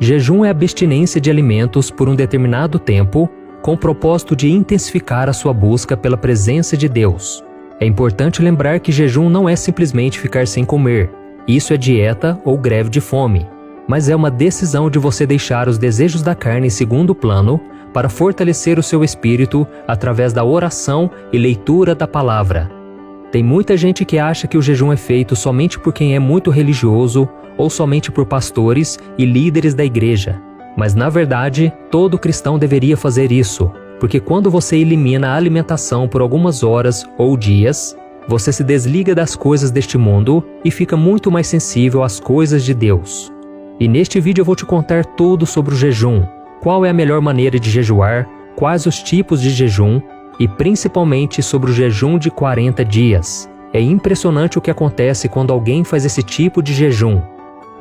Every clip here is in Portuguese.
Jejum é a abstinência de alimentos por um determinado tempo, com o propósito de intensificar a sua busca pela presença de Deus. É importante lembrar que jejum não é simplesmente ficar sem comer. Isso é dieta ou greve de fome. Mas é uma decisão de você deixar os desejos da carne em segundo plano para fortalecer o seu espírito através da oração e leitura da palavra. Tem muita gente que acha que o jejum é feito somente por quem é muito religioso ou somente por pastores e líderes da igreja. Mas na verdade, todo cristão deveria fazer isso, porque quando você elimina a alimentação por algumas horas ou dias, você se desliga das coisas deste mundo e fica muito mais sensível às coisas de Deus. E neste vídeo eu vou te contar tudo sobre o jejum, qual é a melhor maneira de jejuar, quais os tipos de jejum e principalmente sobre o jejum de 40 dias. É impressionante o que acontece quando alguém faz esse tipo de jejum.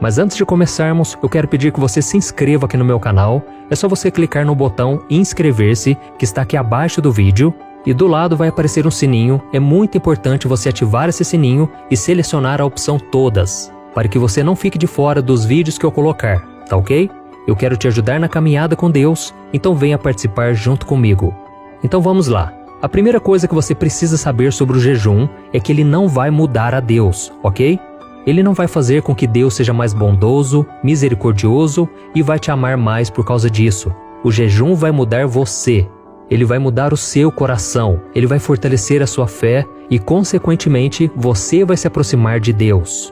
Mas antes de começarmos, eu quero pedir que você se inscreva aqui no meu canal. É só você clicar no botão inscrever-se, que está aqui abaixo do vídeo, e do lado vai aparecer um sininho. É muito importante você ativar esse sininho e selecionar a opção todas, para que você não fique de fora dos vídeos que eu colocar, tá ok? Eu quero te ajudar na caminhada com Deus, então venha participar junto comigo. Então vamos lá. A primeira coisa que você precisa saber sobre o jejum é que ele não vai mudar a Deus, ok? Ele não vai fazer com que Deus seja mais bondoso, misericordioso e vai te amar mais por causa disso. O jejum vai mudar você. Ele vai mudar o seu coração. Ele vai fortalecer a sua fé e, consequentemente, você vai se aproximar de Deus.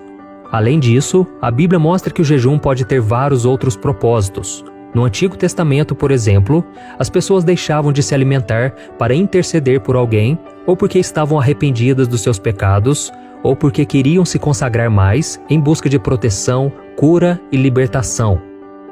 Além disso, a Bíblia mostra que o jejum pode ter vários outros propósitos. No Antigo Testamento, por exemplo, as pessoas deixavam de se alimentar para interceder por alguém, ou porque estavam arrependidas dos seus pecados, ou porque queriam se consagrar mais em busca de proteção, cura e libertação.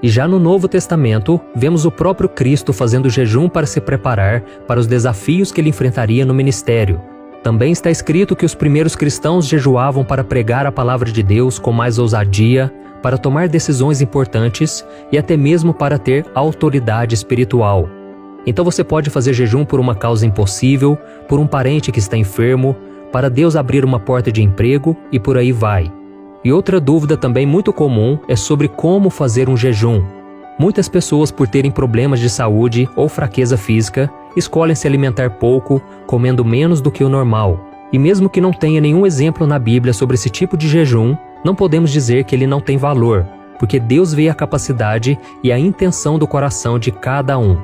E já no Novo Testamento, vemos o próprio Cristo fazendo jejum para se preparar para os desafios que ele enfrentaria no ministério. Também está escrito que os primeiros cristãos jejuavam para pregar a palavra de Deus com mais ousadia, para tomar decisões importantes e até mesmo para ter autoridade espiritual. Então você pode fazer jejum por uma causa impossível, por um parente que está enfermo, para Deus abrir uma porta de emprego e por aí vai. E outra dúvida também muito comum é sobre como fazer um jejum. Muitas pessoas, por terem problemas de saúde ou fraqueza física, escolhem se alimentar pouco, comendo menos do que o normal. E mesmo que não tenha nenhum exemplo na Bíblia sobre esse tipo de jejum, não podemos dizer que ele não tem valor, porque Deus vê a capacidade e a intenção do coração de cada um.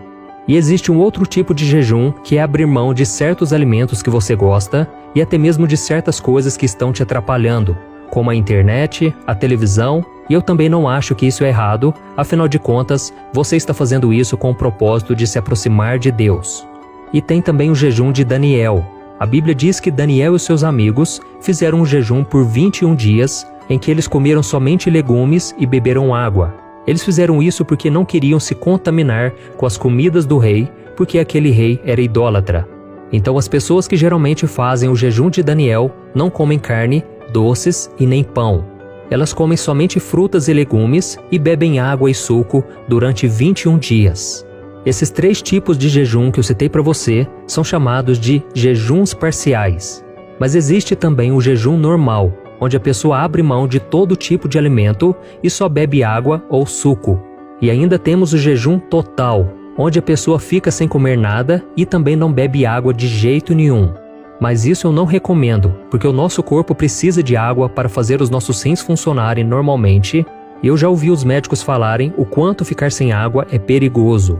E existe um outro tipo de jejum, que é abrir mão de certos alimentos que você gosta e até mesmo de certas coisas que estão te atrapalhando, como a internet, a televisão, e eu também não acho que isso é errado, afinal de contas, você está fazendo isso com o propósito de se aproximar de Deus. E tem também o jejum de Daniel. A Bíblia diz que Daniel e seus amigos fizeram um jejum por 21 dias, em que eles comeram somente legumes e beberam água. Eles fizeram isso porque não queriam se contaminar com as comidas do rei, porque aquele rei era idólatra. Então as pessoas que geralmente fazem o jejum de Daniel não comem carne, doces e nem pão. Elas comem somente frutas e legumes e bebem água e suco durante 21 dias. Esses 3 tipos de jejum que eu citei para você são chamados de jejuns parciais. Mas existe também o jejum normal, onde a pessoa abre mão de todo tipo de alimento e só bebe água ou suco. E ainda temos o jejum total, onde a pessoa fica sem comer nada e também não bebe água de jeito nenhum. Mas isso eu não recomendo, porque o nosso corpo precisa de água para fazer os nossos rins funcionarem normalmente, e eu já ouvi os médicos falarem o quanto ficar sem água é perigoso.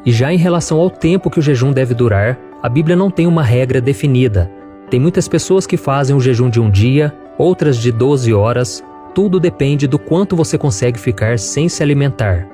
E já em relação ao tempo que o jejum deve durar, a Bíblia não tem uma regra definida. Tem muitas pessoas que fazem um jejum de um dia, outras de 12 horas, tudo depende do quanto você consegue ficar sem se alimentar.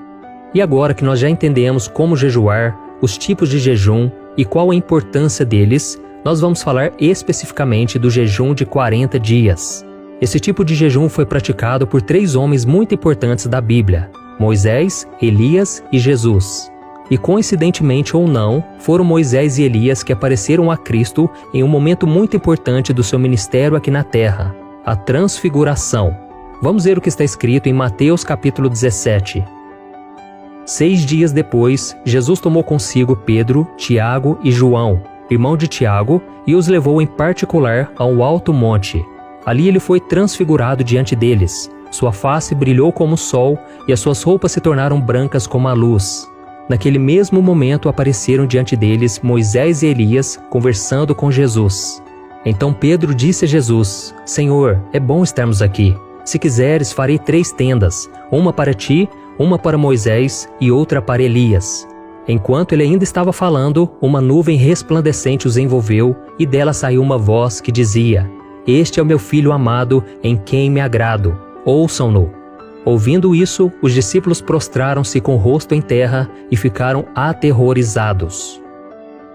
E agora que nós já entendemos como jejuar, os tipos de jejum e qual a importância deles, nós vamos falar especificamente do jejum de 40 dias. Esse tipo de jejum foi praticado por 3 homens muito importantes da Bíblia: Moisés, Elias e Jesus. E coincidentemente ou não, foram Moisés e Elias que apareceram a Cristo em um momento muito importante do seu ministério aqui na terra, a transfiguração. Vamos ver o que está escrito em Mateus capítulo 17. 6 dias depois, Jesus tomou consigo Pedro, Tiago e João, irmão de Tiago, e os levou em particular a um alto monte. Ali ele foi transfigurado diante deles. Sua face brilhou como o sol e as suas roupas se tornaram brancas como a luz. Naquele mesmo momento apareceram diante deles Moisés e Elias conversando com Jesus. Então Pedro disse a Jesus: Senhor, é bom estarmos aqui. Se quiseres, farei 3 tendas, uma para ti, uma para Moisés e outra para Elias. Enquanto ele ainda estava falando, uma nuvem resplandecente os envolveu e dela saiu uma voz que dizia: Este é o meu filho amado, em quem me agrado. Ouçam-no. Ouvindo isso, os discípulos prostraram-se com o rosto em terra e ficaram aterrorizados.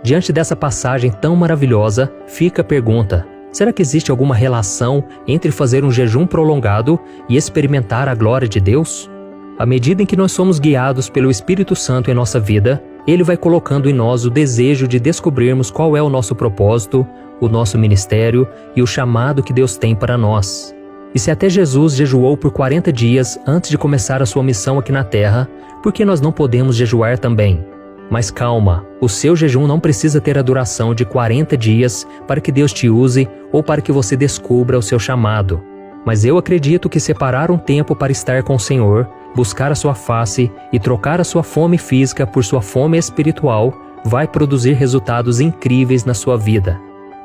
Diante dessa passagem tão maravilhosa, fica a pergunta: será que existe alguma relação entre fazer um jejum prolongado e experimentar a glória de Deus? À medida em que nós somos guiados pelo Espírito Santo em nossa vida, Ele vai colocando em nós o desejo de descobrirmos qual é o nosso propósito, o nosso ministério e o chamado que Deus tem para nós. E se até Jesus jejuou por 40 dias antes de começar a sua missão aqui na Terra, por que nós não podemos jejuar também? Mas calma, o seu jejum não precisa ter a duração de 40 dias para que Deus te use ou para que você descubra o seu chamado. Mas eu acredito que separar um tempo para estar com o Senhor, buscar a sua face e trocar a sua fome física por sua fome espiritual vai produzir resultados incríveis na sua vida.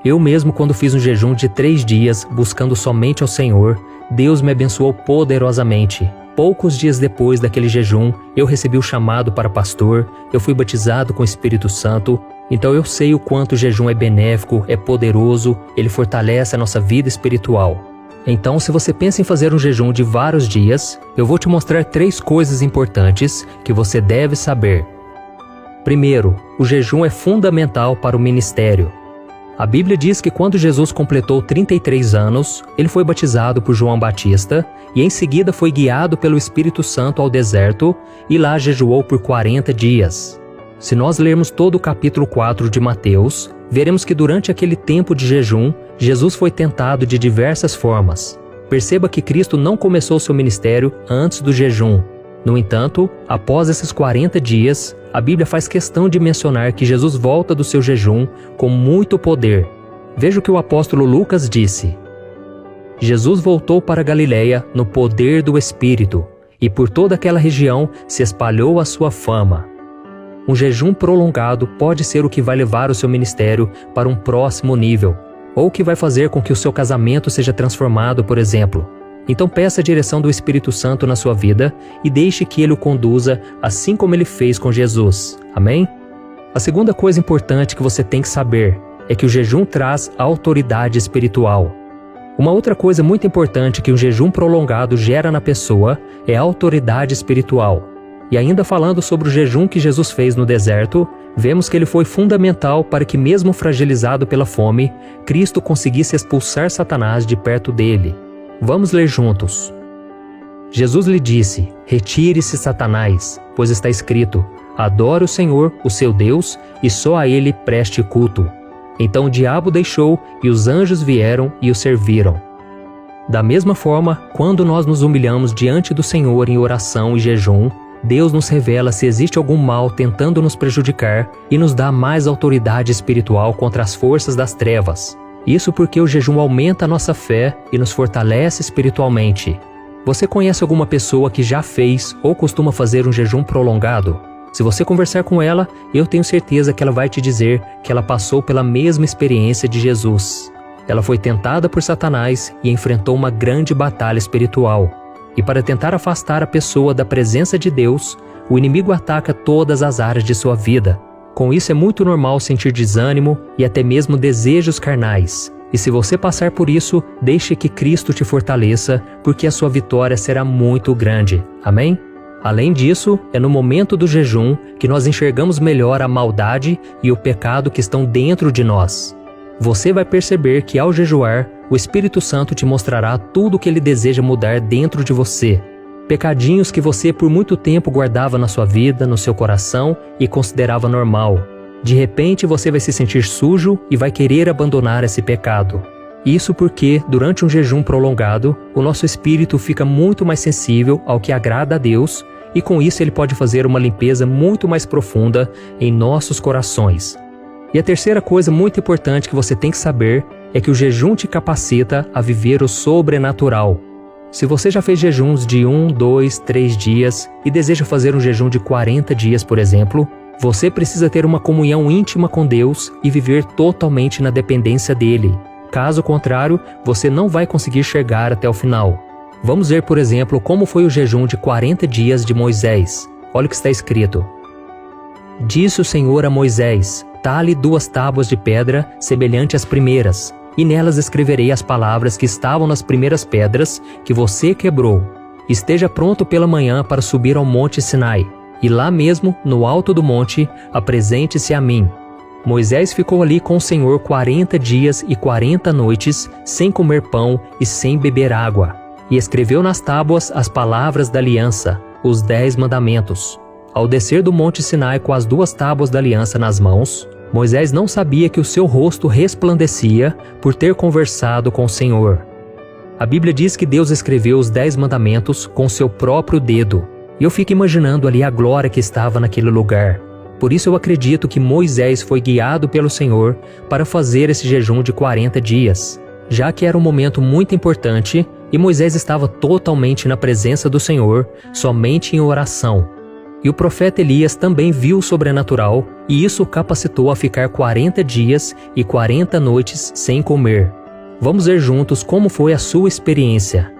Eu mesmo, quando fiz um jejum de 3 dias buscando somente ao Senhor, Deus me abençoou poderosamente. Poucos dias depois daquele jejum, eu recebi o chamado para pastor, eu fui batizado com o Espírito Santo, então eu sei o quanto o jejum é benéfico, é poderoso, ele fortalece a nossa vida espiritual. Então, se você pensa em fazer um jejum de vários dias, eu vou te mostrar 3 coisas importantes que você deve saber. Primeiro, o jejum é fundamental para o ministério. A Bíblia diz que quando Jesus completou 33 anos, ele foi batizado por João Batista e em seguida foi guiado pelo Espírito Santo ao deserto e lá jejuou por 40 dias. Se nós lermos todo o capítulo 4 de Mateus, veremos que durante aquele tempo de jejum, Jesus foi tentado de diversas formas. Perceba que Cristo não começou seu ministério antes do jejum. No entanto, após esses 40 dias, a Bíblia faz questão de mencionar que Jesus volta do seu jejum com muito poder. Veja o que o apóstolo Lucas disse. Jesus voltou para Galiléia no poder do Espírito, e por toda aquela região se espalhou a sua fama. Um jejum prolongado pode ser o que vai levar o seu ministério para um próximo nível, ou que vai fazer com que o seu casamento seja transformado, por exemplo. Então peça a direção do Espírito Santo na sua vida e deixe que Ele o conduza assim como Ele fez com Jesus. Amém? A segunda coisa importante que você tem que saber é que o jejum traz autoridade espiritual. Uma outra coisa muito importante que um jejum prolongado gera na pessoa é a autoridade espiritual. E ainda falando sobre o jejum que Jesus fez no deserto, vemos que ele foi fundamental para que, mesmo fragilizado pela fome, Cristo conseguisse expulsar Satanás de perto dele. Vamos ler juntos. Jesus lhe disse: Retire-se, Satanás, pois está escrito: Adore o Senhor, o seu Deus, e só a Ele preste culto. Então o diabo deixou e os anjos vieram e o serviram. Da mesma forma, quando nós nos humilhamos diante do Senhor em oração e jejum, Deus nos revela se existe algum mal tentando nos prejudicar e nos dá mais autoridade espiritual contra as forças das trevas. Isso porque o jejum aumenta a nossa fé e nos fortalece espiritualmente. Você conhece alguma pessoa que já fez ou costuma fazer um jejum prolongado? Se você conversar com ela, eu tenho certeza que ela vai te dizer que ela passou pela mesma experiência de Jesus. Ela foi tentada por Satanás e enfrentou uma grande batalha espiritual. E para tentar afastar a pessoa da presença de Deus, o inimigo ataca todas as áreas de sua vida. Com isso é muito normal sentir desânimo e até mesmo desejos carnais. E se você passar por isso, deixe que Cristo te fortaleça, porque a sua vitória será muito grande. Amém? Além disso, é no momento do jejum que nós enxergamos melhor a maldade e o pecado que estão dentro de nós. Você vai perceber que ao jejuar, o Espírito Santo te mostrará tudo o que Ele deseja mudar dentro de você. Pecadinhos que você por muito tempo guardava na sua vida, no seu coração e considerava normal. De repente você vai se sentir sujo e vai querer abandonar esse pecado. Isso porque, durante um jejum prolongado, o nosso espírito fica muito mais sensível ao que agrada a Deus e com isso Ele pode fazer uma limpeza muito mais profunda em nossos corações. E a terceira coisa muito importante que você tem que saber é que o jejum te capacita a viver o sobrenatural. Se você já fez jejuns de 1, 2, 3 dias e deseja fazer um jejum de 40 dias, por exemplo, você precisa ter uma comunhão íntima com Deus e viver totalmente na dependência dele. Caso contrário, você não vai conseguir chegar até o final. Vamos ver, por exemplo, como foi o jejum de 40 dias de Moisés. Olha o que está escrito. Disse o Senhor a Moisés: tale 2 tábuas de pedra, semelhante às primeiras, e nelas escreverei as palavras que estavam nas primeiras pedras que você quebrou. Esteja pronto pela manhã para subir ao monte Sinai, e lá mesmo, no alto do monte, apresente-se a mim. Moisés ficou ali com o Senhor 40 dias e 40 noites, sem comer pão e sem beber água, e escreveu nas tábuas as palavras da aliança, os 10 mandamentos. Ao descer do monte Sinai com as 2 tábuas da aliança nas mãos, Moisés não sabia que o seu rosto resplandecia por ter conversado com o Senhor. A Bíblia diz que Deus escreveu os 10 mandamentos com seu próprio dedo. E eu fico imaginando ali a glória que estava naquele lugar. Por isso eu acredito que Moisés foi guiado pelo Senhor para fazer esse jejum de 40 dias, já que era um momento muito importante e Moisés estava totalmente na presença do Senhor, somente em oração. E o profeta Elias também viu o sobrenatural, e isso o capacitou a ficar 40 dias e 40 noites sem comer. Vamos ver juntos como foi a sua experiência.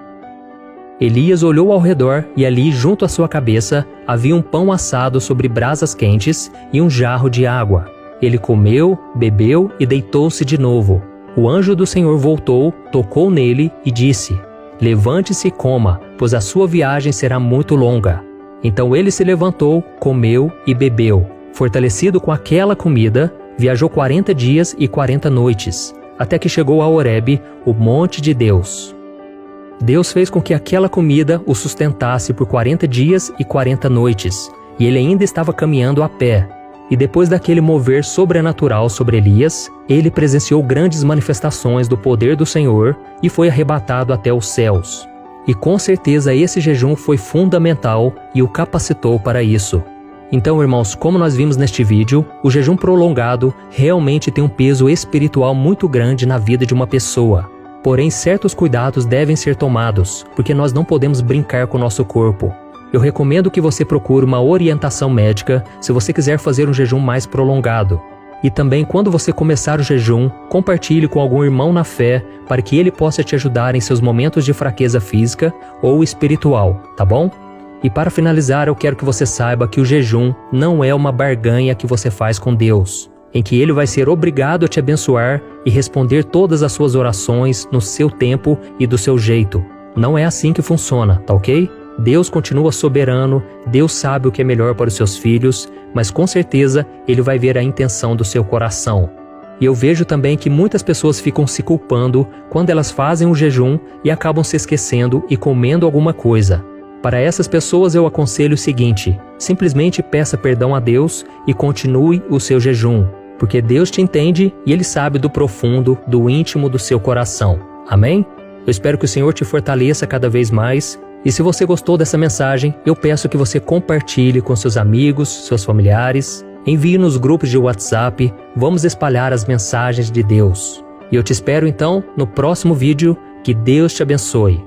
Elias olhou ao redor e ali, junto à sua cabeça, havia um pão assado sobre brasas quentes e um jarro de água. Ele comeu, bebeu e deitou-se de novo. O anjo do Senhor voltou, tocou nele e disse: levante-se e coma, pois a sua viagem será muito longa. Então ele se levantou, comeu e bebeu. Fortalecido com aquela comida, viajou 40 dias e 40 noites, até que chegou a Horebe, o monte de Deus. Deus fez com que aquela comida o sustentasse por 40 dias e 40 noites, e ele ainda estava caminhando a pé. E depois daquele mover sobrenatural sobre Elias, ele presenciou grandes manifestações do poder do Senhor e foi arrebatado até os céus. E com certeza esse jejum foi fundamental e o capacitou para isso. Então, irmãos, como nós vimos neste vídeo, o jejum prolongado realmente tem um peso espiritual muito grande na vida de uma pessoa. Porém, certos cuidados devem ser tomados, porque nós não podemos brincar com o nosso corpo. Eu recomendo que você procure uma orientação médica se você quiser fazer um jejum mais prolongado. E também, quando você começar o jejum, compartilhe com algum irmão na fé para que ele possa te ajudar em seus momentos de fraqueza física ou espiritual, tá bom? E para finalizar, eu quero que você saiba que o jejum não é uma barganha que você faz com Deus, em que Ele vai ser obrigado a te abençoar e responder todas as suas orações no seu tempo e do seu jeito. Não é assim que funciona, tá ok? Deus continua soberano, Deus sabe o que é melhor para os seus filhos, mas com certeza Ele vai ver a intenção do seu coração. E eu vejo também que muitas pessoas ficam se culpando quando elas fazem um jejum e acabam se esquecendo e comendo alguma coisa. Para essas pessoas eu aconselho o seguinte: simplesmente peça perdão a Deus e continue o seu jejum, porque Deus te entende e Ele sabe do profundo, do íntimo do seu coração. Amém? Eu espero que o Senhor te fortaleça cada vez mais. E se você gostou dessa mensagem, eu peço que você compartilhe com seus amigos, seus familiares, envie nos grupos de WhatsApp, vamos espalhar as mensagens de Deus. E eu te espero então no próximo vídeo. Que Deus te abençoe.